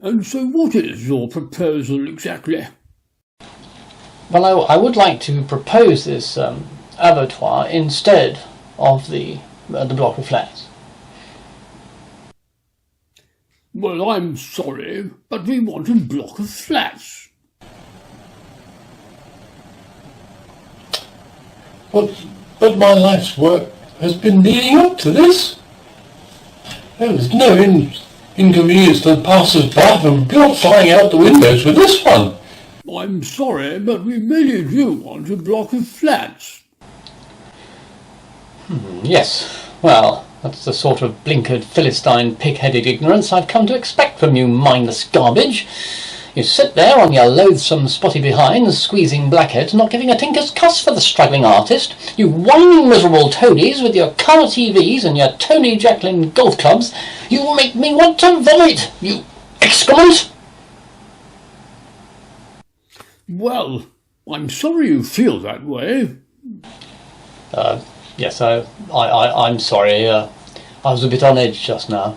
And so what is your proposal exactly? Well, I would like to propose this abattoir instead of the block of flats. Well, I'm sorry, but we want a block of flats. But my life's work has been leading up to this. There was no inconvenience to the passers-by from people flying out the windows with this one. I'm sorry, but we really do want a block of flats. Yes, well, that's the sort of blinkered, Philistine, pig-headed ignorance I've come to expect from you mindless garbage. You sit there on your loathsome spotty behinds, squeezing blackheads, not giving a tinker's cuss for the struggling artist. You whining miserable toadies with your colour TVs and your Tony Jacqueline golf clubs. You make me want to vomit, you excrement! Well, I'm sorry you feel that way. Yes, I'm sorry. I was a bit on edge just now.